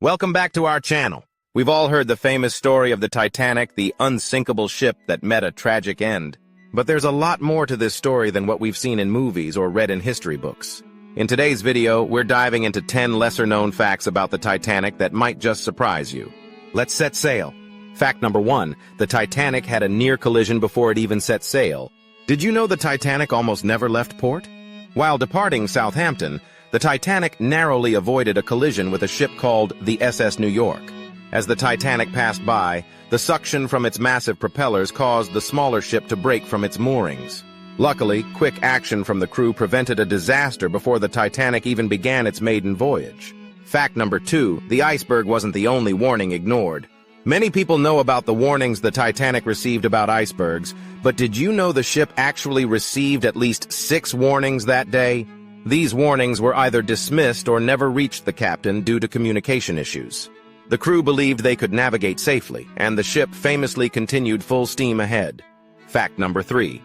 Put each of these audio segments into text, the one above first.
Welcome back to our channel. We've all heard the famous story of the Titanic, the unsinkable ship that met a tragic end. But there's a lot more to this story than what we've seen in movies or read in history books. In today's video, we're diving into 10 lesser-known facts about the Titanic that might just surprise you. Let's set sail. Fact number 1, the Titanic had a near collision before it even set sail. Did you know the Titanic almost never left port? While departing Southampton, the Titanic narrowly avoided a collision with a ship called the SS New York. As the Titanic passed by, the suction from its massive propellers caused the smaller ship to break from its moorings. Luckily, quick action from the crew prevented a disaster before the Titanic even began its maiden voyage. Fact number 2, the iceberg wasn't the only warning ignored. Many people know about the warnings the Titanic received about icebergs, but did you know the ship actually received at least 6 warnings that day? These warnings were either dismissed or never reached the captain due to communication issues. The crew believed they could navigate safely, and the ship famously continued full steam ahead. Fact number 3.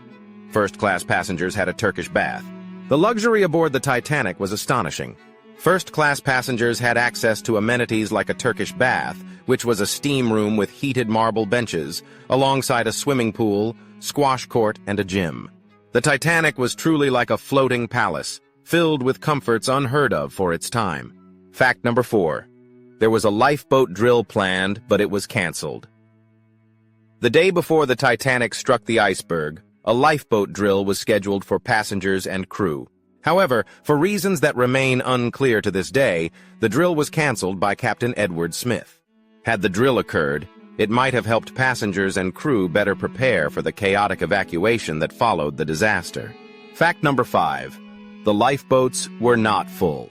First-class passengers had a Turkish bath. The luxury aboard the Titanic was astonishing. First-class passengers had access to amenities like a Turkish bath, which was a steam room with heated marble benches, alongside a swimming pool, squash court, and a gym. The Titanic was truly like a floating palace, filled with comforts unheard of for its time. Fact number 4. There was a lifeboat drill planned, but it was canceled. The day before the Titanic struck the iceberg, a lifeboat drill was scheduled for passengers and crew. However, for reasons that remain unclear to this day, the drill was canceled by Captain Edward Smith. Had the drill occurred, it might have helped passengers and crew better prepare for the chaotic evacuation that followed the disaster. Fact number 5. The lifeboats were not full.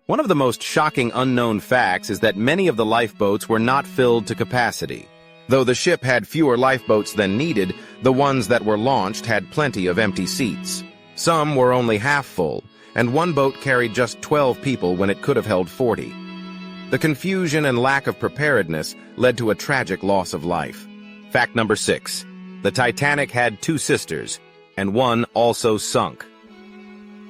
One of the most shocking unknown facts is that many of the lifeboats were not filled to capacity. Though the ship had fewer lifeboats than needed, the ones that were launched had plenty of empty seats. Some were only half full, and one boat carried just 12 people when it could have held 40. The confusion and lack of preparedness led to a tragic loss of life. Fact number 6. The Titanic had 2 sisters, and one also sunk.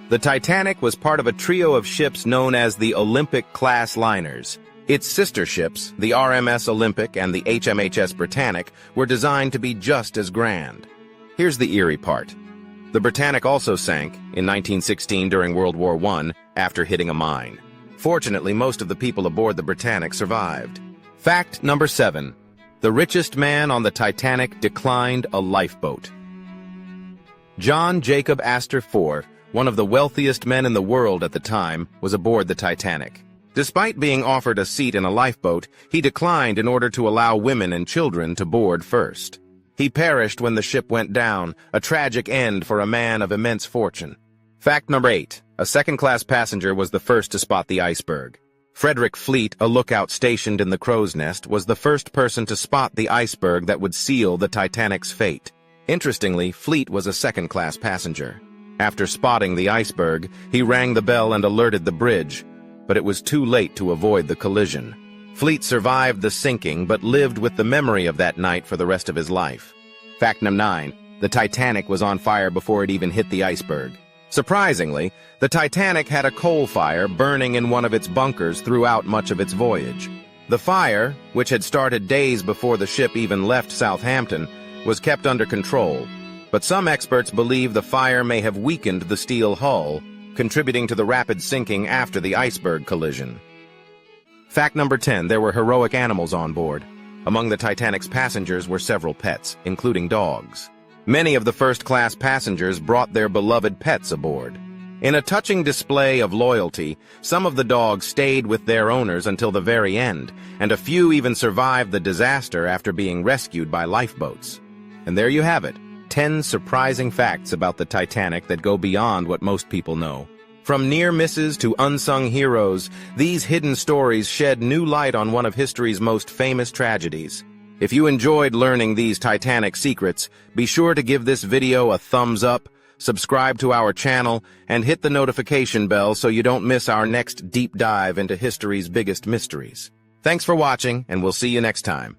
The Titanic was part of a trio of ships known as the Olympic-class liners. Its sister ships, the RMS Olympic and the HMHS Britannic, were designed to be just as grand. Here's the eerie part. The Britannic also sank in 1916 during World War I after hitting a mine. Fortunately, most of the people aboard the Britannic survived. Fact number 7. The richest man on the Titanic declined a lifeboat. John Jacob Astor IV, one of the wealthiest men in the world at the time, was aboard the Titanic. Despite being offered a seat in a lifeboat, he declined in order to allow women and children to board first. He perished when the ship went down, a tragic end for a man of immense fortune. Fact number 8. A second-class passenger was the first to spot the iceberg. Frederick Fleet, a lookout stationed in the crow's nest, was the first person to spot the iceberg that would seal the Titanic's fate. Interestingly, Fleet was a second-class passenger. After spotting the iceberg, he rang the bell and alerted the bridge, but it was too late to avoid the collision. Fleet survived the sinking but lived with the memory of that night for the rest of his life. Fact number 9. The Titanic was on fire before it even hit the iceberg. Surprisingly, the Titanic had a coal fire burning in one of its bunkers throughout much of its voyage. The fire, which had started days before the ship even left Southampton, was kept under control, but some experts believe the fire may have weakened the steel hull, contributing to the rapid sinking after the iceberg collision. Fact number 10. There were heroic animals on board. Among the Titanic's passengers were several pets, including dogs. Many of the first-class passengers brought their beloved pets aboard. In a touching display of loyalty, some of the dogs stayed with their owners until the very end, and a few even survived the disaster after being rescued by lifeboats. And there you have it, 10 surprising facts about the Titanic that go beyond what most people know. From near misses to unsung heroes, these hidden stories shed new light on one of history's most famous tragedies. If you enjoyed learning these Titanic secrets, be sure to give this video a thumbs up, subscribe to our channel, and hit the notification bell so you don't miss our next deep dive into history's biggest mysteries. Thanks for watching, and we'll see you next time.